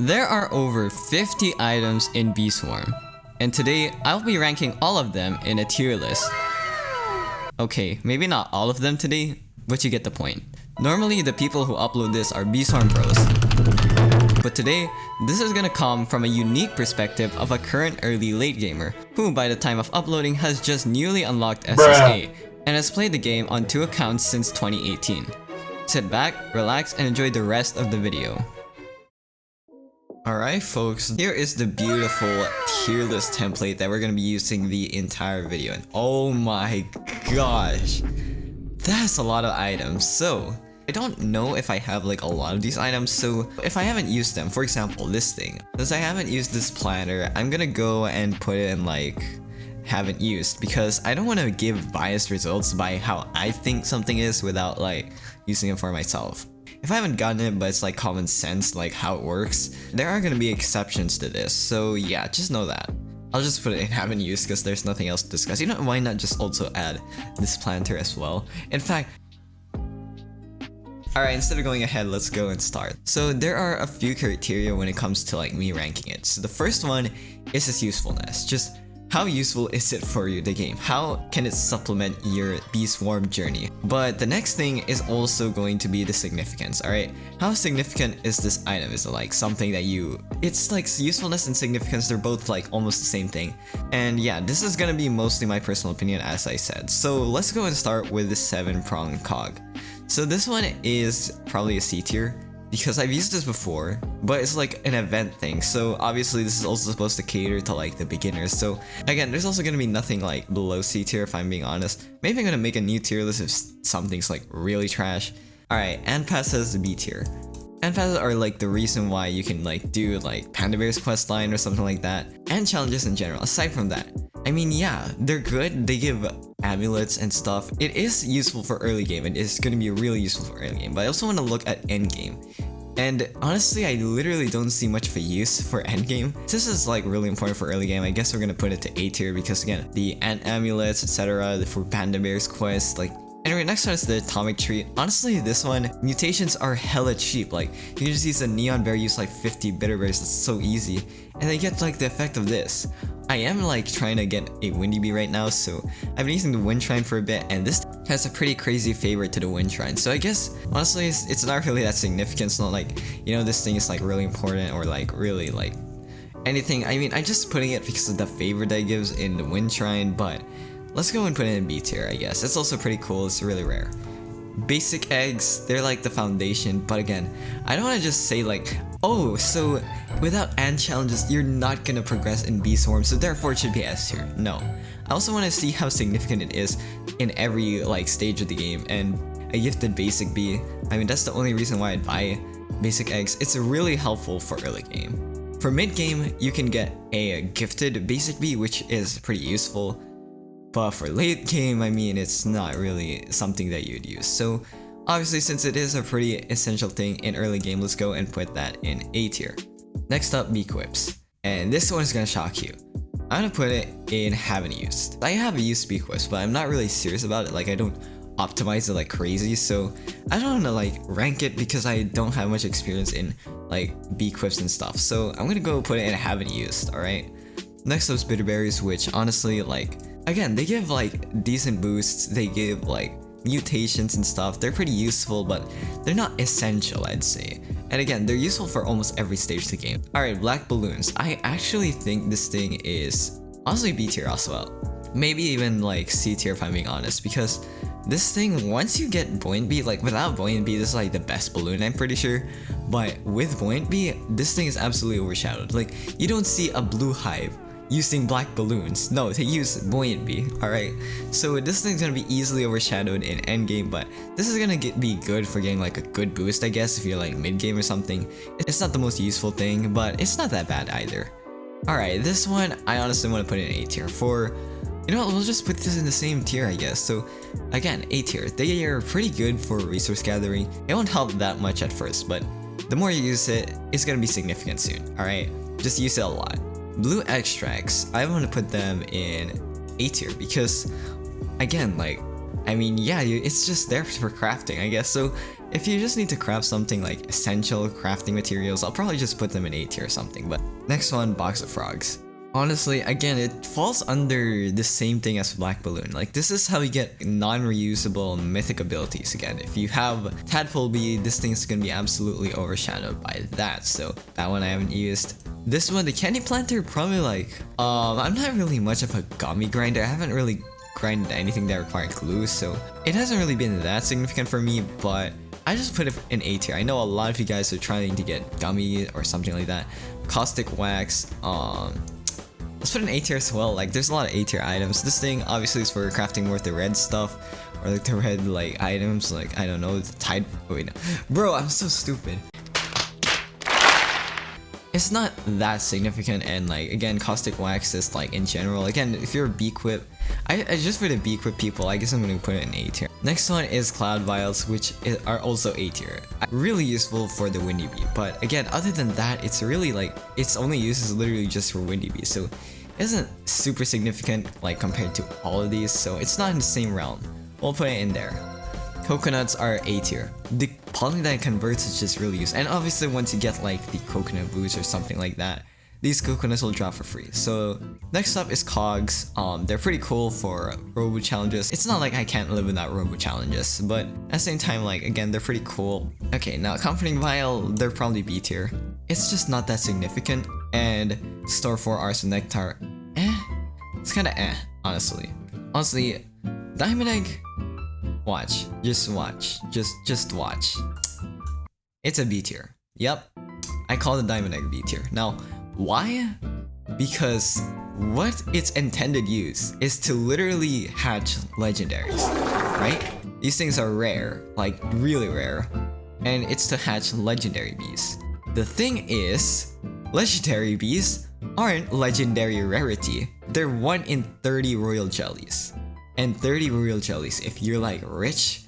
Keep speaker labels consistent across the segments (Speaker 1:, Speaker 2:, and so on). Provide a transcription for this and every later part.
Speaker 1: There are over 50 items in Bee Swarm, and today I'll be ranking all of them in a tier list. Okay, maybe not all of them today, but you get the point. Normally the people who upload this are Bee Swarm pros, but today this is gonna come from a unique perspective of a current early late gamer who by the time of uploading has just newly unlocked SSA and has played the game on 2 accounts since 2018. Sit back, relax, and enjoy the rest of the video. Alright folks, here is the beautiful tier list template that we're going to be using the entire video, and oh my gosh, that's a lot of items. So I don't know if I have like a lot of these items, so if I haven't used them, for example this thing, since I haven't used this planner, I'm gonna go and put it in like haven't used, because I don't want to give biased results by how I think something is without like using it for myself. If I haven't gotten it but it's like common sense like how it works, there are gonna be exceptions to this, so yeah, just know that. I'll just put it in haven't used because there's nothing else to discuss. You know, why not just also add this planter as well? In fact, alright, instead of going ahead, let's go and start. So there are a few criteria when it comes to like me ranking it. So the first one is its usefulness. Just how useful is it for you, the game? How can it supplement your Bee Swarm journey? But the next thing is also going to be the significance, alright? How significant is this item? Is it like something that it's like usefulness and significance, they're both like almost the same thing. And yeah, this is gonna be mostly my personal opinion as I said. So let's go and start with the 7-prong cog. So this one is probably a C tier, because I've used this before, but it's like an event thing, so obviously this is also supposed to cater to like the beginners. So again, there's also gonna be nothing like below C tier if I'm being honest. Maybe I'm gonna make a new tier list if something's like really trash. Alright, and passes B tier. And passes are like the reason why you can like do like Panda Bear's questline or something like that, and challenges in general. Aside from that, I mean yeah, they're good, they give amulets and stuff. It is useful for early game, and it's going to be really useful for early game, but I also want to look at end game. And honestly, I literally don't see much of a use for end game. This is like really important for early game. I guess we're going to put it to A tier because again, the ant amulets, etc. for Panda Bear's quest, like. Anyway, next one is the atomic treat. Honestly, this one, mutations are hella cheap. Like, you can just use a neon bear, use like 50 bitter berries, it's so easy. And they get like the effect of this. I am like trying to get a windy bee right now, so I've been using the wind shrine for a bit, and this has a pretty crazy favorite to the wind shrine. So I guess, honestly, it's not really that significant. It's not like, you know, this thing is like really important or like really like anything. I mean, I'm just putting it because of the favor that it gives in the wind shrine, but let's go and put it in B tier, I guess. It's also pretty cool, it's really rare. Basic eggs, they're like the foundation, but again, I don't want to just say like, oh, so without ant challenges, you're not gonna progress in Bee Swarm, so therefore it should be S tier. No. I also want to see how significant it is in every like stage of the game, and a gifted basic bee, I mean that's the only reason why I'd buy basic eggs. It's really helpful for early game. For mid game, you can get a gifted basic bee, which is pretty useful. But for late game, I mean, it's not really something that you'd use. So obviously, since it is a pretty essential thing in early game, let's go and put that in A tier. Next up, bee quips. And this one is gonna shock you. I'm gonna put it in haven't used. I have used bee quips, but I'm not really serious about it. Like, I don't optimize it like crazy, so I don't wanna like rank it because I don't have much experience in like bee quips and stuff. So I'm gonna go put it in haven't used, alright? Next up is bitter berries, which honestly, like, again, they give like decent boosts, they give like mutations and stuff. They're pretty useful, but they're not essential, I'd say. And again, they're useful for almost every stage of the game. Alright, black balloons. I actually think this thing is honestly B tier as well. Maybe even like C tier if I'm being honest, because this thing, once you get buoyant bee, like without buoyant bee, this is like the best balloon, I'm pretty sure. But with buoyant bee, this thing is absolutely overshadowed. Like, you don't see a blue hive using black balloons. No, they use buoyant bee, alright? So this thing's gonna be easily overshadowed in endgame, but this is gonna be good for getting like a good boost, I guess, if you're like mid-game or something. It's not the most useful thing, but it's not that bad either. Alright, this one, I honestly want to put in A tier. For, you know what, we'll just put this in the same tier, I guess. So again, A tier. They are pretty good for resource gathering. It won't help that much at first, but the more you use it, it's gonna be significant soon, alright? Just use it a lot. Blue extracts, I want to put them in A tier because, again, like, I mean, yeah, it's just there for crafting, I guess. So If you just need to craft something like essential crafting materials, I'll probably just put them in A tier or something. But next one, Box of Frogs. Honestly, again, it falls under the same thing as Black Balloon. Like, this is how you get non-reusable mythic abilities. Again, if you have Tadpole Bee, this thing's gonna be absolutely overshadowed by that. So that one I haven't used. This one, the Candy Planter, probably like, I'm not really much of a gummy grinder. I haven't really grinded anything that required glue, so it hasn't really been that significant for me, but I just put it in A tier. I know a lot of you guys are trying to get gummy or something like that. Caustic Wax, let's put an A tier as well. Like, there's a lot of A tier items. This thing obviously is for crafting more of the red stuff, or like the red like items, like I don't know, the Tide. Wait, no. Bro, I'm so stupid. It's not that significant, and like again, Caustic Wax is like in general. Again, if you're a B-Quip, I just for the B-Quip people, I guess I'm gonna put it in A tier. Next one is Cloud Vials, which are also A tier. Really useful for the Windy Bee, but again, other than that, it's really like its only use is literally just for Windy Bee, so it isn't super significant like compared to all of these. So it's not in the same realm. We'll put it in there. Coconuts are A tier. The Polydine Converts is just really used, and obviously once you get like the coconut boots or something like that, these coconuts will drop for free. So next up is Cogs. They're pretty cool for robo challenges. It's not like I can't live without robo challenges, but at the same time, like again, they're pretty cool. Okay, now Comforting Vial, they're probably B tier. It's just not that significant. And Store 4 Hours of Nectar, it's kind of honestly. Honestly, Diamond Egg, watch, just watch, just watch. It's a B tier. Yep, I call the Diamond Egg B tier. Now, why? Because what its intended use is to literally hatch legendaries, right? These things are rare, like really rare, and it's to hatch legendary bees. The thing is, legendary bees aren't legendary rarity. They're 1 in 30 royal jellies. And 30 royal jellies, if you're like rich,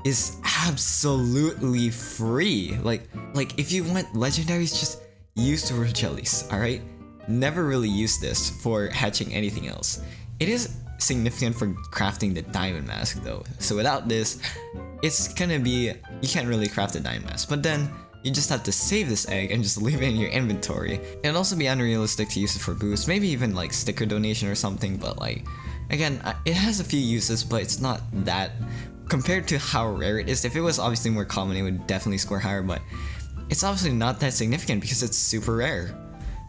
Speaker 1: is absolutely free. Like if you want legendaries, just use the royal jellies, alright? Never really use this for hatching anything else. It is significant for crafting the diamond mask though. So without this, it's gonna be, you can't really craft a diamond mask. But then, you just have to save this egg and just leave it in your inventory. It'd also be unrealistic to use it for boost, maybe even like sticker donation or something, but like, again, it has a few uses, but it's not that, compared to how rare it is. If it was obviously more common, it would definitely score higher, but it's obviously not that significant because it's super rare.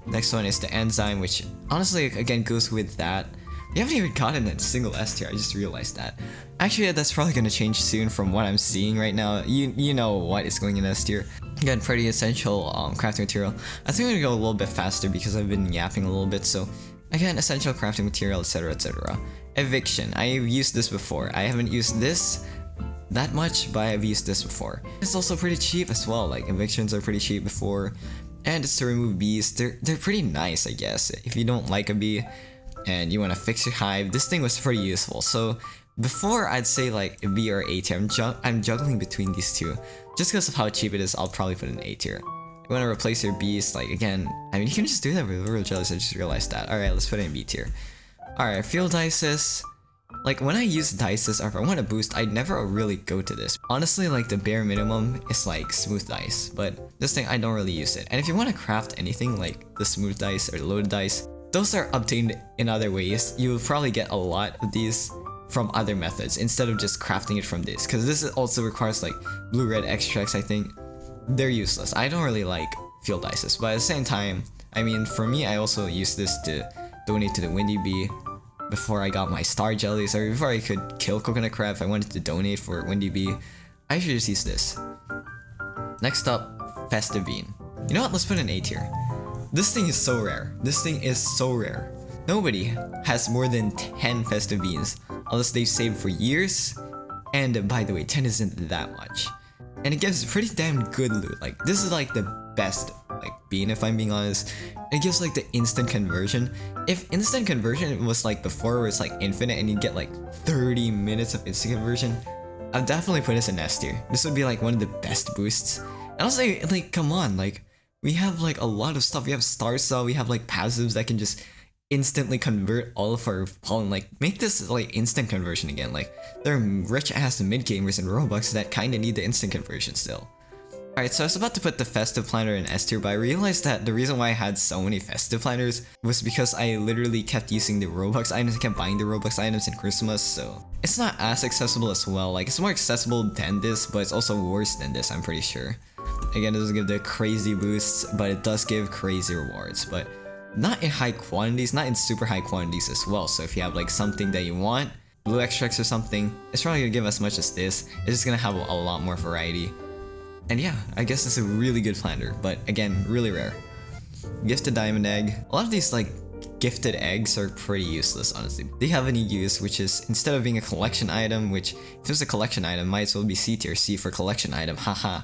Speaker 1: Next one is the Enzyme, which honestly, again, goes with that. You haven't even gotten a single S tier, I just realized that. Actually, that's probably gonna change soon from what I'm seeing right now. You know what is going in S tier. Again, pretty essential crafting material. I think I'm gonna go a little bit faster because I've been yapping a little bit, so again, essential crafting material, etc, etc. Eviction, I've used this before. I haven't used this that much, but I've used this before. It's also pretty cheap as well, like evictions are pretty cheap before. And it's to remove bees. They're pretty nice, I guess. If you don't like a bee and you want to fix your hive, this thing was pretty useful. So before, I'd say like a B or A tier. I'm juggling between these two. Just because of how cheap it is, I'll probably put it in A tier. You want to replace your bees, like again, I mean, you can just do that with royal jellies. I just realized that. Alright, let's put it in B tier. Alright, field dices. Like when I use dices or if I want to boost, I'd never really go to this. Honestly, like the bare minimum is like smooth dice, but this thing I don't really use it. And if you want to craft anything like the smooth dice or the loaded dice, those are obtained in other ways. You will probably get a lot of these from other methods instead of just crafting it from this, because this also requires like blue-red extracts. I think they're useless. I don't really like field dices, but at the same time, I mean, for me, I also use this to donate to the Windy Bee before I got my star jellies, or before I could kill coconut crab. If I wanted to donate for Windy Bee, I should just use this. Next up, Festive Bean. You know what? Let's put an A tier. This thing is so rare. This thing is so rare. Nobody has more than 10 Festive Beans unless they've saved for years. And by the way, 10 isn't that much. And it gives pretty damn good loot. Like, this is like the best like bean, if I'm being honest. It gives like the instant conversion. If instant conversion was like before where it's like infinite and you get like 30 minutes of instant conversion, I'd definitely put this in S tier. This would be like one of the best boosts. And also, like, come on, like, we have like a lot of stuff. We have Star Cell, we have like passives that can just instantly convert all of our pollen, like make this like instant conversion again. Like there are rich ass mid gamers in Roblox that kinda need the instant conversion still. Alright, so I was about to put the festive planner in S tier, but I realized that the reason why I had so many festive planners was because I literally kept using the Robux items, I kept buying the Robux items in Christmas, so it's not as accessible as well. Like it's more accessible than this, but it's also worse than this, I'm pretty sure. Again, it doesn't give the crazy boosts, but it does give crazy rewards, but not in high quantities, not in super high quantities as well. So if you have like something that you want, blue extracts or something, it's probably gonna give as much as this. It's just gonna have a lot more variety. And yeah, I guess it's a really good planner, but again, really rare. Gifted diamond egg. A lot of these like gifted eggs are pretty useless, honestly. They have any use, which is instead of being a collection item, which if it's a collection item, might as well be C tier, C for collection item, haha.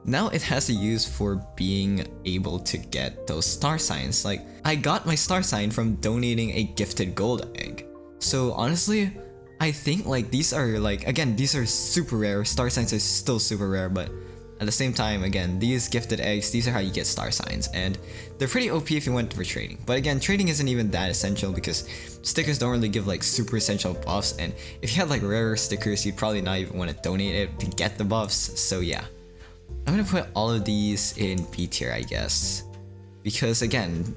Speaker 1: Now it has a use for being able to get those star signs. Like I got my star sign from donating a gifted gold egg. So honestly, I think like these are like, again, these are super rare. Star signs are still super rare, but at the same time, again, these gifted eggs, these are how you get star signs, and they're pretty OP if you went for trading. But again, trading isn't even that essential because stickers don't really give like super essential buffs, and if you had like rarer stickers, you'd probably not even want to donate it to get the buffs. So yeah, I'm gonna put all of these in B tier, I guess, because again,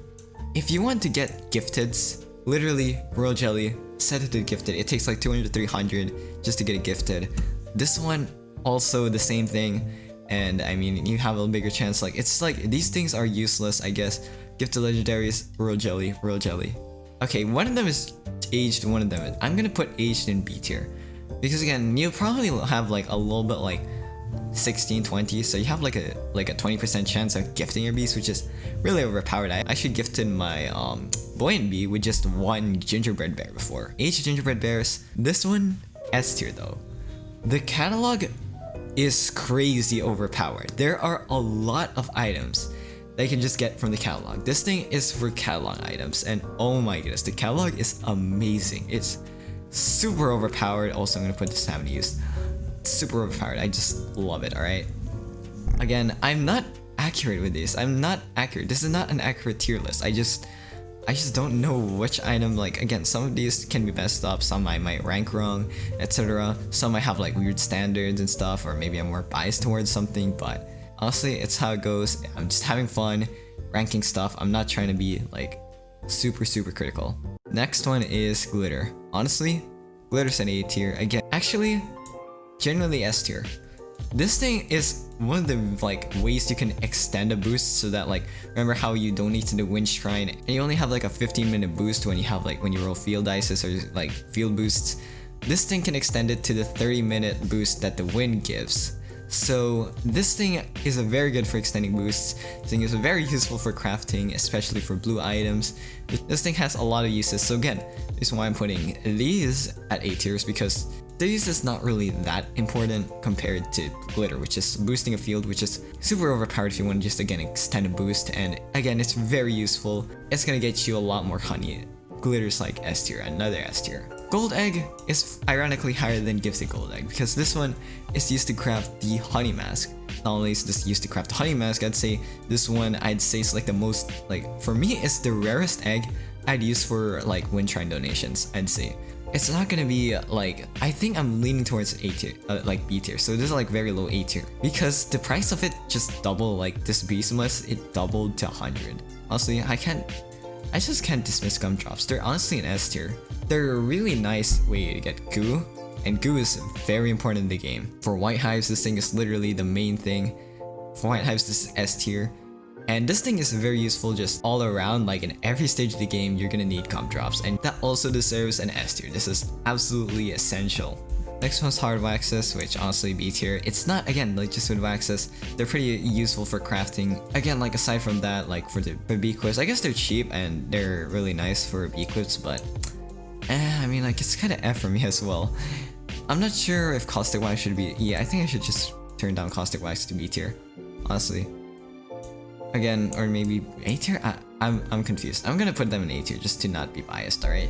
Speaker 1: if you want to get gifteds, literally royal jelly, set it to gifted. It takes like 200 to 300 just to get it gifted. This one also the same thing, and I mean you have a bigger chance. Like it's like these things are useless, I guess. Gifted legendaries, royal jelly, royal jelly. Okay, one of them is aged, one of them is, I'm gonna put aged in B tier because again, you'll probably have like a little bit like 16, 20, so you have like a 20% chance of gifting your beast, which is really overpowered. I actually gifted my buoyant bee with just one gingerbread bear before. Aged gingerbread bears. This one S tier though. The catalog is crazy overpowered. There are a lot of items that you can just get from the catalog. This thing is for catalog items, and oh my goodness, the catalog is amazing. It's super overpowered. Also, I'm gonna put this to haven't used. Super overpowered. I just love it. Alright, again, I'm not accurate with this. I'm not accurate. This is not an accurate tier list. I just don't know which item. Like again, some of these can be messed up, some I might rank wrong, etc. Some might have like weird standards and stuff, or maybe I'm more biased towards something, but honestly it's how it goes. I'm just having fun ranking stuff. I'm not trying to be like super critical. Next one is glitter. Honestly, glitter's an A tier. Again, actually generally S tier. This thing is one of the like ways you can extend a boost, so that like, remember how you donate to the wind shrine and you only have like a 15-minute boost when you have like when you roll field dices or like field boosts. This thing can extend it to the 30-minute boost that the wind gives. So this thing is a very good for extending boosts. This thing is very useful for crafting, especially for blue items. This thing has a lot of uses. So again, this is why I'm putting these at A tiers, because the use is not really that important compared to glitter, which is boosting a field, which is super overpowered if you want to just again extend a boost. And again, it's very useful. It's gonna get you a lot more honey. Glitter's like S tier, another S tier. Gold egg is ironically higher than gifted gold egg because this one is used to craft the honey mask. Not only is this used to craft the honey mask, I'd say this one is like the most, like for me, it's the rarest egg I'd use for like wind shrine donations. I'd say it's not gonna be like, I think I'm leaning towards A tier, like B tier. So this is like very low A tier because the price of it just doubled. Like this beastmas, it doubled to 100. Honestly, I just can't dismiss gumdrops. They're honestly an S tier. They're a really nice way to get goo, and goo is very important in the game. For white hives, this thing is literally the main thing. For white hives, this is S tier. And this thing is very useful just all around. Like in every stage of the game, you're gonna need gumdrops, and that also deserves an S tier. This is absolutely essential. Next one's hard waxes, which honestly B tier. It's not, again, like just with waxes, they're pretty useful for crafting. Again, like aside from that, like for the bee quips, I guess they're cheap and they're really nice for bee quips, but I mean like it's kind of F for me as well. I'm not sure if caustic wax should be, yeah, I think I should just turn down caustic wax to B tier, honestly. Again, or maybe A tier? I'm confused. I'm gonna put them in A tier just to not be biased, alright?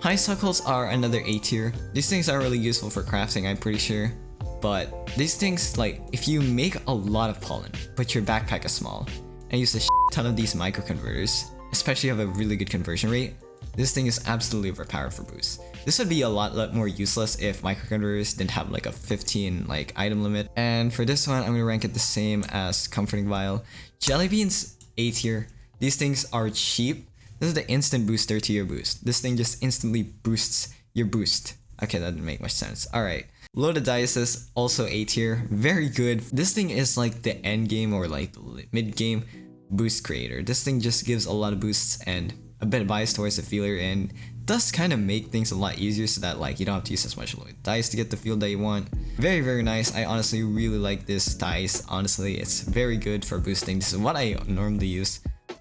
Speaker 1: Honeysuckles are another A tier. These things are really useful for crafting, I'm pretty sure. But these things, like, if you make a lot of pollen, but your backpack is small, and use a ton of these micro converters, especially have a really good conversion rate, this thing is absolutely overpowered for boost. This would be a lot more useless if microconverters didn't have like a 15 like item limit. And for this one, I'm gonna rank it the same as Comforting Vial. Jelly Beans, A tier. These things are cheap. This is the instant booster to your boost. This thing just instantly boosts your boost. Okay, that didn't make much sense. Alright. Loaded Dices, also A tier. Very good. This thing is like the end game or like the mid game boost creator. This thing just gives a lot of boosts and a bit biased towards the feeler and does kind of make things a lot easier so that like you don't have to use as much loaded dice to get the feel that you want. Very nice. I honestly really like this dice. Honestly, it's very good for boosting. This is what I normally use.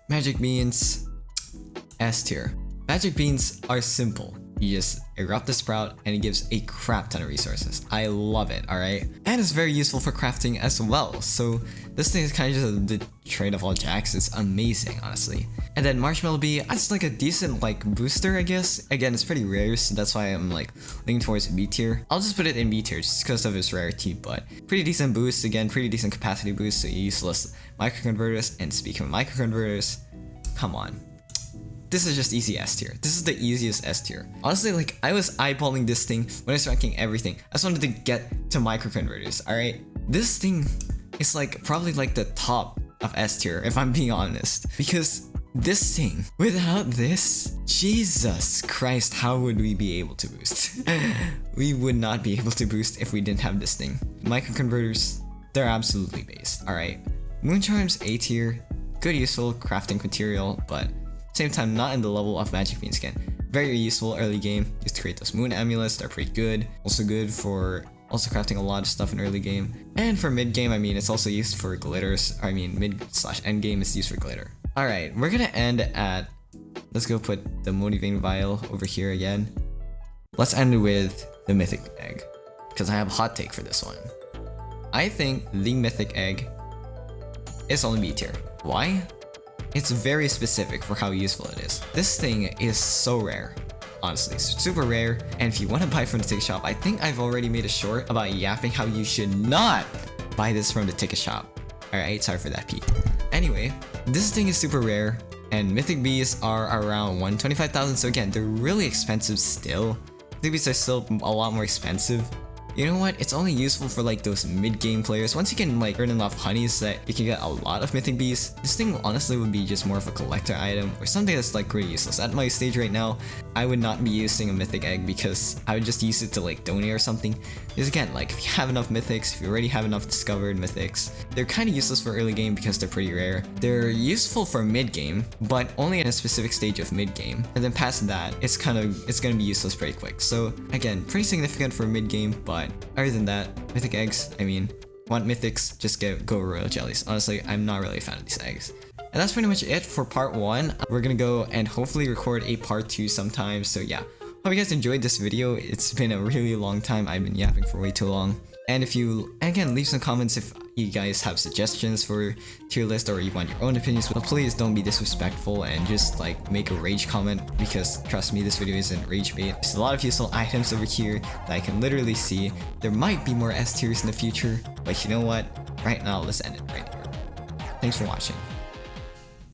Speaker 1: Magic Beans, S tier. Magic Beans are simple. You just erupt the sprout and it gives a crap ton of resources. I love it, alright? And it's very useful for crafting as well. So this thing is kind of just the trade of all jacks. It's amazing, honestly. And then Marshmallow Bee, that's like a decent like booster, I guess. Again, it's pretty rare, so that's why I'm like leaning towards B tier. I'll just put it in B tier just because of its rarity, but pretty decent boost. Again, pretty decent capacity boost, so you use less microconverters. And speaking of microconverters, come on. This is just easy S tier. This is the easiest S tier. Honestly, like, I was eyeballing this thing when I was ranking everything. I just wanted to get to microconverters, alright? This thing is like probably like the top of S tier, if I'm being honest. Because this thing, without this, Jesus Christ, how would we be able to boost? We would not be able to boost if we didn't have this thing. Microconverters, they're absolutely based, alright? Mooncharms, A tier. Good useful crafting material, but same time not in the level of Magic Bean skin. Very useful early game, used to create those moon amulets. They're pretty good. Also good for also crafting a lot of stuff in early game. And for mid game, I mean, it's also used for glitters. I mean, mid/end game is used for glitter. Alright, we're gonna end at, let's go put the Motivating Vial over here again. Let's end with the Mythic Egg, because I have a hot take for this one. I think the Mythic Egg is only B tier. Why? It's very specific for how useful it is. This thing is so rare. Honestly, super rare. And if you want to buy from the ticket shop, I think I've already made a short about yapping how you should not buy this from the ticket shop. Alright, sorry for that, Pete. Anyway, this thing is super rare, and Mythic Bees are around 125,000, so again, they're really expensive still. Mythic Bees are still a lot more expensive. You know what? It's only useful for like those mid-game players. Once you can like earn enough honeys that you can get a lot of Mythic Bees, this thing honestly would be just more of a collector item or something that's like pretty useless. At my stage right now, I would not be using a Mythic Egg because I would just use it to like donate or something. Because again, like if you have enough Mythics, if you already have enough discovered Mythics, they're kind of useless for early game because they're pretty rare. They're useful for mid-game, but only in a specific stage of mid-game. And then past that, it's gonna be useless pretty quick. So again, pretty significant for mid-game, but other than that, Mythic Eggs, I mean, want Mythics, just go Royal Jellies. Honestly, I'm not really a fan of these eggs. And that's pretty much it for part 1. We're gonna go and hopefully record a part 2 sometime, so yeah. Hope you guys enjoyed this video. It's been a really long time. I've been yapping for way too long. And if you, again, leave some comments if you guys have suggestions for tier list or you want your own opinions, but please don't be disrespectful and just like make a rage comment, because trust me, this video isn't rage bait. There's a lot of useful items over here that I can literally see. There might be more S tiers in the future, but you know what? Right now, let's end it right here. Thanks for watching.